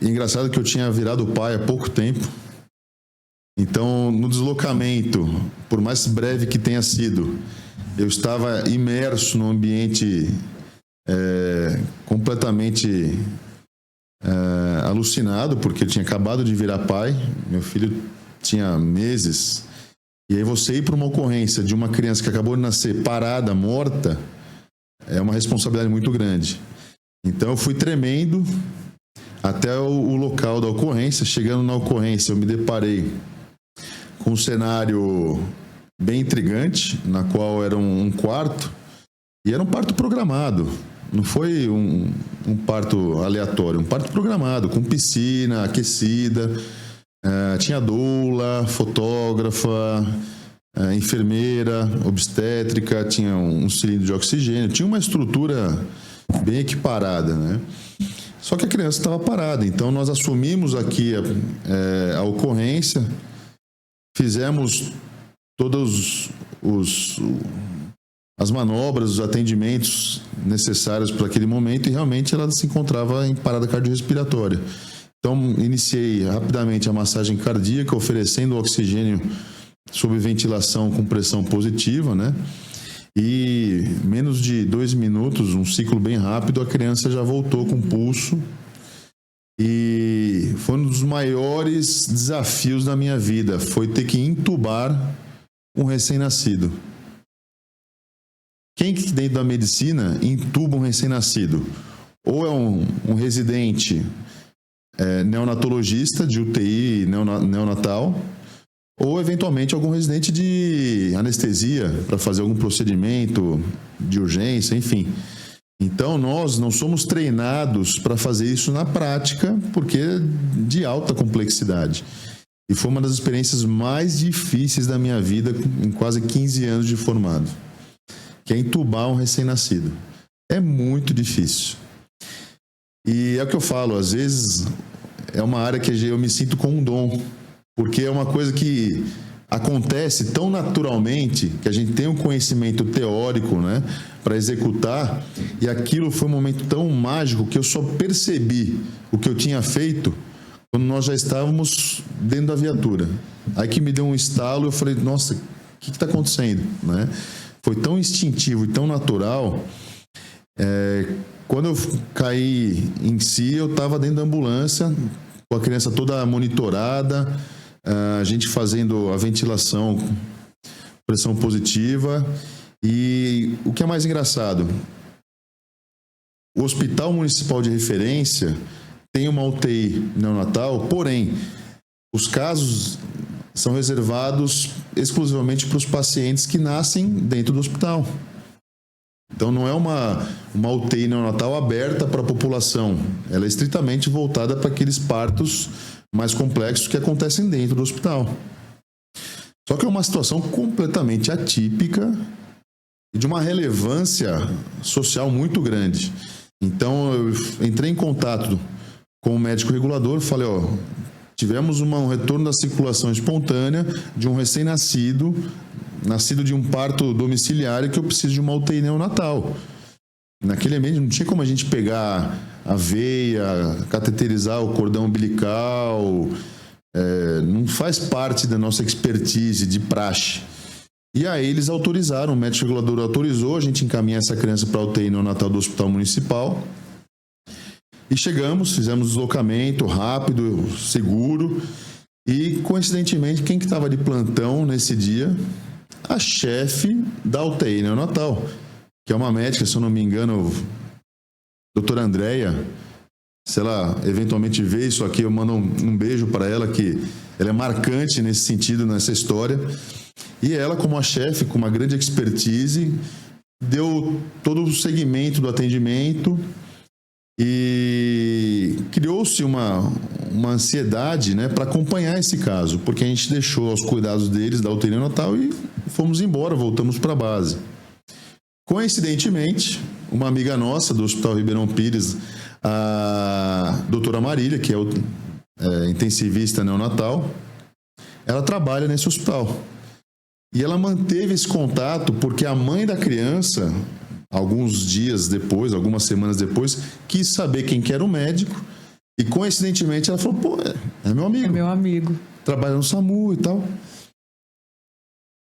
engraçado que eu tinha virado pai há pouco tempo. Então, no deslocamento, por mais breve que tenha sido, eu estava imerso num ambiente completamente alucinado, porque eu tinha acabado de virar pai, meu filho tinha meses, e aí você ir para uma ocorrência de uma criança que acabou de nascer parada, morta, é uma responsabilidade muito grande. Então eu fui tremendo até o local da ocorrência. Chegando na ocorrência, eu me deparei com um cenário bem intrigante, na qual era um quarto, e era um parto programado. Não foi um parto aleatório, um parto programado, com piscina aquecida, tinha doula, fotógrafa, enfermeira, obstétrica, tinha um cilindro de oxigênio, tinha uma estrutura bem equiparada, né? Só que a criança estava parada, então nós assumimos aqui a ocorrência, fizemos todos as manobras, os atendimentos necessários para aquele momento, e realmente ela se encontrava em parada cardiorrespiratória. Então, iniciei rapidamente a massagem cardíaca, oferecendo oxigênio sob ventilação com pressão positiva, né? E menos de 2 minutos, um ciclo bem rápido, a criança já voltou com pulso. E foi um dos maiores desafios da minha vida, foi ter que entubar um recém-nascido. Quem que dentro da medicina entuba um recém-nascido? Ou é um residente neonatologista de UTI neonatal, ou eventualmente algum residente de anestesia para fazer algum procedimento de urgência, enfim. Então nós não somos treinados para fazer isso na prática, porque é de alta complexidade. E foi uma das experiências mais difíceis da minha vida em quase 15 anos de formado, que é entubar um recém-nascido. É muito difícil. E é o que eu falo, às vezes é uma área que eu me sinto com um dom, porque é uma coisa que acontece tão naturalmente que a gente tem um conhecimento teórico, né, para executar, e aquilo foi um momento tão mágico que eu só percebi o que eu tinha feito quando nós já estávamos dentro da viatura. Aí que me deu um estalo, eu falei, nossa, o que está acontecendo, né? Foi tão instintivo e tão natural. Quando eu caí em si, eu estava dentro da ambulância, com a criança toda monitorada, a gente fazendo a ventilação, pressão positiva. E o que é mais engraçado, o Hospital Municipal de Referência tem uma UTI neonatal, porém, os casos são reservados exclusivamente para os pacientes que nascem dentro do hospital. Então, não é uma UTI neonatal aberta para a população. Ela é estritamente voltada para aqueles partos mais complexos que acontecem dentro do hospital. Só que é uma situação completamente atípica e de uma relevância social muito grande. Então, eu entrei em contato com o médico regulador, falei, tivemos um retorno da circulação espontânea de um recém-nascido, nascido de um parto domiciliar, que eu preciso de uma UTI neonatal. Naquele ambiente não tinha como a gente pegar a veia, cateterizar o cordão umbilical, não faz parte da nossa expertise de praxe. E aí eles autorizaram, o médico regulador autorizou, a gente encaminha essa criança para a UTI neonatal do Hospital Municipal. E chegamos, fizemos deslocamento rápido, seguro. E, coincidentemente, quem que estava de plantão nesse dia? A chefe da UTI neonatal, que é uma médica, se eu não me engano, doutora Andréia. Se ela eventualmente vê isso aqui, eu mando um beijo para ela, que ela é marcante nesse sentido, nessa história. E ela, como a chefe, com uma grande expertise, deu todo o segmento do atendimento e criou-se uma ansiedade, né, para acompanhar esse caso, porque a gente deixou aos cuidados deles da UTI neonatal e fomos embora, voltamos para a base. Coincidentemente, uma amiga nossa do Hospital Ribeirão Pires, a doutora Marília, que é intensivista neonatal, ela trabalha nesse hospital. E ela manteve esse contato porque a mãe da criança, alguns dias depois, algumas semanas depois, quis saber quem que era o médico. E, coincidentemente, ela falou, é meu amigo. É meu amigo. Trabalha no SAMU e tal.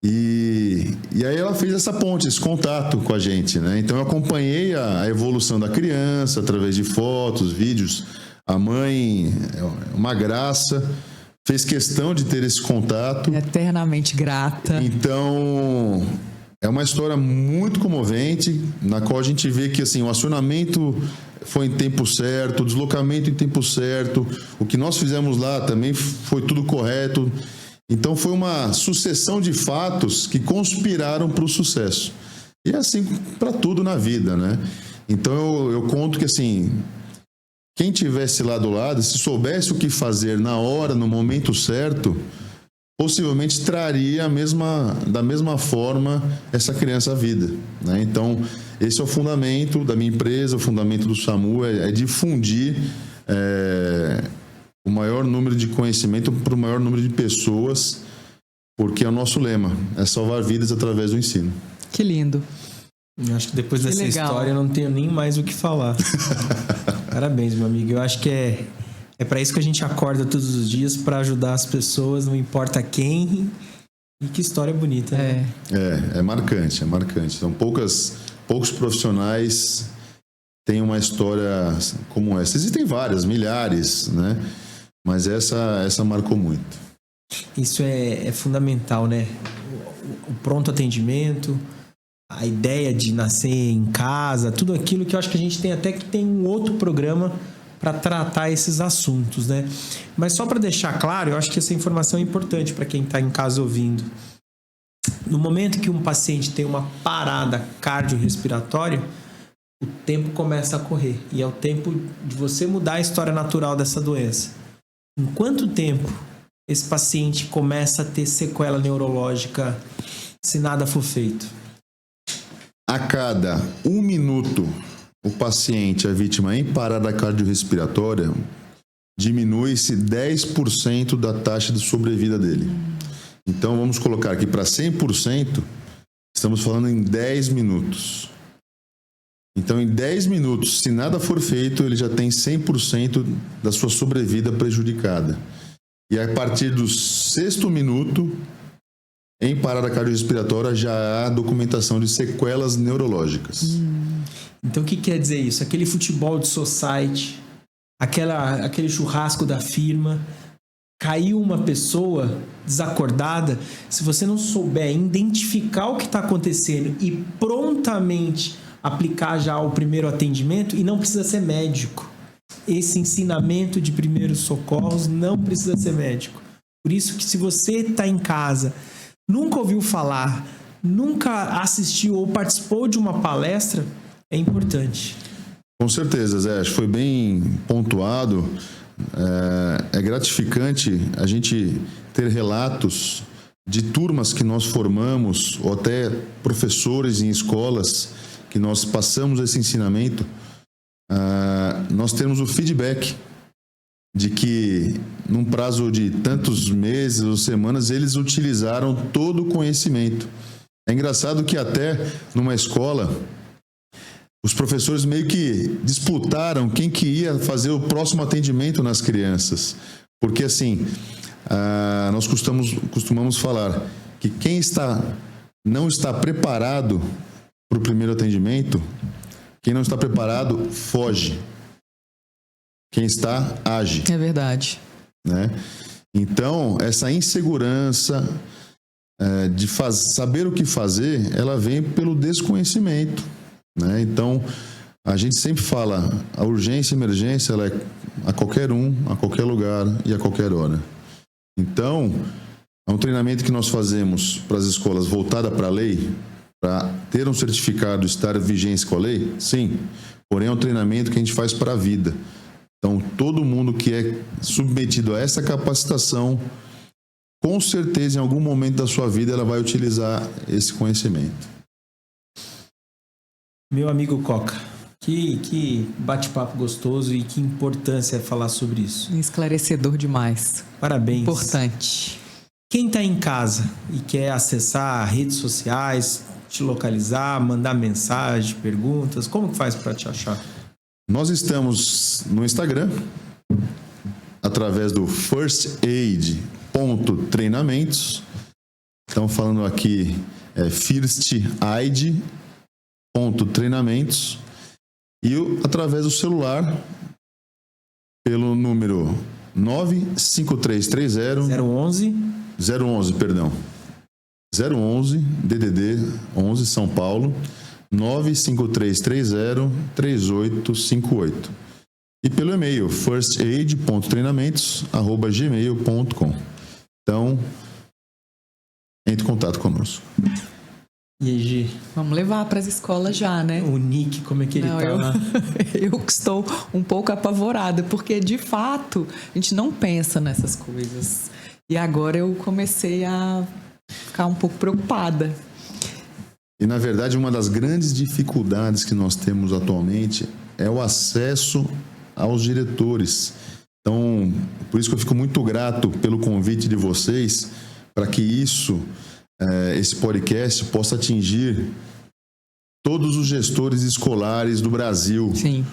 E aí ela fez essa ponte, esse contato com a gente, né? Então eu acompanhei a evolução da criança através de fotos, vídeos. A mãe é uma graça, fez questão de ter esse contato. Eternamente grata. Então, é uma história muito comovente, na qual a gente vê que assim, o acionamento foi em tempo certo, o deslocamento em tempo certo, o que nós fizemos lá também foi tudo correto. Então foi uma sucessão de fatos que conspiraram para o sucesso. E é assim para tudo na vida, né? Então eu conto que assim, quem tivesse lá do lado, se soubesse o que fazer na hora, no momento certo, possivelmente traria da mesma forma essa criança à vida, né? Então esse é o fundamento da minha empresa, o fundamento do SAMU, é difundir o maior número de conhecimento para o maior número de pessoas, porque é o nosso lema, é salvar vidas através do ensino. Que lindo. Eu acho que depois dessa legal. história eu não tenho nem mais o que falar. Parabéns, meu amigo. Eu acho que é para isso que a gente acorda todos os dias, para ajudar as pessoas, não importa quem. E que história bonita, né? É marcante, é marcante. São poucos profissionais têm uma história como essa. Existem várias, milhares, né? Mas essa marcou muito. Isso é fundamental, né? O pronto atendimento, a ideia de nascer em casa, tudo aquilo que eu acho que a gente tem um outro programa para tratar esses assuntos, né? Mas só para deixar claro, eu acho que essa informação é importante para quem está em casa ouvindo. No momento que um paciente tem uma parada cardiorrespiratória, o tempo começa a correr. E é o tempo de você mudar a história natural dessa doença. Em quanto tempo esse paciente começa a ter sequela neurológica se nada for feito? A cada 1 minuto, o paciente, a vítima em parada cardiorrespiratória, diminui-se 10% da taxa de sobrevida dele. Então, vamos colocar aqui para 100%, estamos falando em 10 minutos. Então, em 10 minutos, se nada for feito, ele já tem 100% da sua sobrevida prejudicada. E a partir do 6º minuto, em parada cardiorrespiratória, já há documentação de sequelas neurológicas. Então, o que quer dizer isso? Aquele futebol de society, aquele churrasco da firma, caiu uma pessoa desacordada, se você não souber identificar o que está acontecendo e prontamente aplicar já o primeiro atendimento, e não precisa ser médico. Esse ensinamento de primeiros socorros não precisa ser médico. Por isso que se você está em casa, nunca ouviu falar, nunca assistiu ou participou de uma palestra, é importante. Com certeza, Zé. Acho que foi bem pontuado. É gratificante a gente ter relatos de turmas que nós formamos, ou até professores em escolas que nós passamos esse ensinamento, nós temos o feedback de que, num prazo de tantos meses ou semanas, eles utilizaram todo o conhecimento. É engraçado que até numa escola, os professores meio que disputaram quem que ia fazer o próximo atendimento nas crianças. Porque, assim, nós costumamos falar que quem não está preparado para o primeiro atendimento, quem não está preparado, foge. Quem está, age. É verdade. Né? Então, essa insegurança de saber o que fazer, ela vem pelo desconhecimento. Né? Então, a gente sempre fala, a urgência e emergência, ela é a qualquer a qualquer lugar e a qualquer hora. Então, é um treinamento que nós fazemos para as escolas voltada para a lei, para ter um certificado e estar em vigência com a lei? Sim. Porém, é um treinamento que a gente faz para a vida. Então, todo mundo que é submetido a essa capacitação, com certeza, em algum momento da sua vida, ela vai utilizar esse conhecimento. Meu amigo Coca, que bate-papo gostoso e que importância é falar sobre isso. Esclarecedor demais. Parabéns. Importante. Quem está em casa e quer acessar redes sociais, te localizar, mandar mensagem, perguntas, como que faz para te achar? Nós estamos no Instagram, através do firstaid.treinamentos. Estão falando aqui firstaid.treinamentos. E através do celular, pelo número 95330 011, perdão. 011 DDD 11 São Paulo 95330-3858 e pelo e-mail firstaid.treinamentos@gmail.com. Então, entre em contato conosco. E aí, Gi? Vamos levar para as escolas já, né? O Nick, como é que ele tá lá? Eu estou um pouco apavorada, porque de fato a gente não pensa nessas coisas. E agora eu comecei a ficar um pouco preocupada. E, na verdade, uma das grandes dificuldades que nós temos atualmente é o acesso aos diretores. Então, por isso que eu fico muito grato pelo convite de vocês, para que esse podcast possa atingir todos os gestores escolares do Brasil. Sim.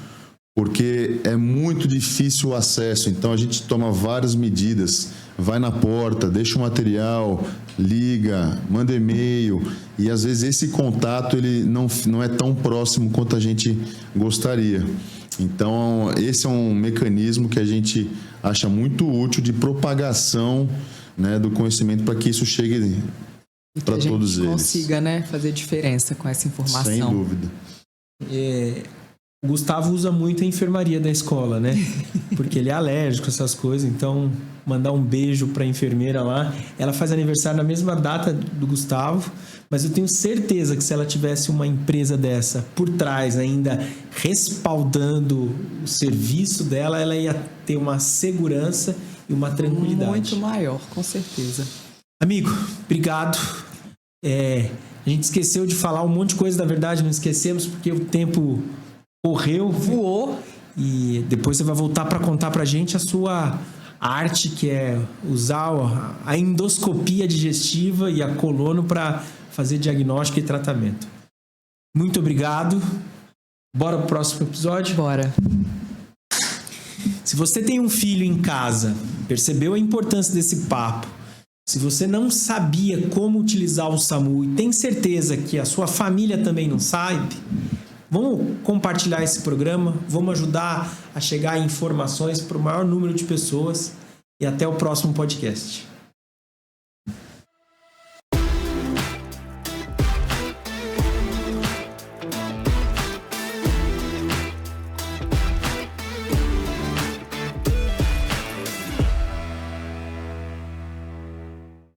Porque é muito difícil o acesso. Então, a gente toma várias medidas. Vai na porta, deixa o material, liga, manda e-mail. E, às vezes, esse contato ele não é tão próximo quanto a gente gostaria. Então, esse é um mecanismo que a gente acha muito útil de propagação, né, do conhecimento para que isso chegue para todos eles. Consiga, né, fazer diferença com essa informação. Sem dúvida. O Gustavo usa muito a enfermaria da escola, né? Porque ele é alérgico a essas coisas, então mandar um beijo para a enfermeira lá. Ela faz aniversário na mesma data do Gustavo, mas eu tenho certeza que se ela tivesse uma empresa dessa por trás ainda respaldando o serviço dela, ela ia ter uma segurança e uma tranquilidade. Muito maior, com certeza. Amigo, obrigado. A gente esqueceu de falar um monte de coisa, na verdade não esquecemos porque o tempo correu, voou. E depois você vai voltar para contar para a gente a sua arte, que é usar a endoscopia digestiva e a colono para fazer diagnóstico e tratamento. Muito obrigado. Bora pro próximo episódio? Bora. Se você tem um filho em casa, percebeu a importância desse papo, se você não sabia como utilizar o SAMU e tem certeza que a sua família também não sabe, vamos compartilhar esse programa, vamos ajudar a chegar a informações para o maior número de pessoas e até o próximo podcast.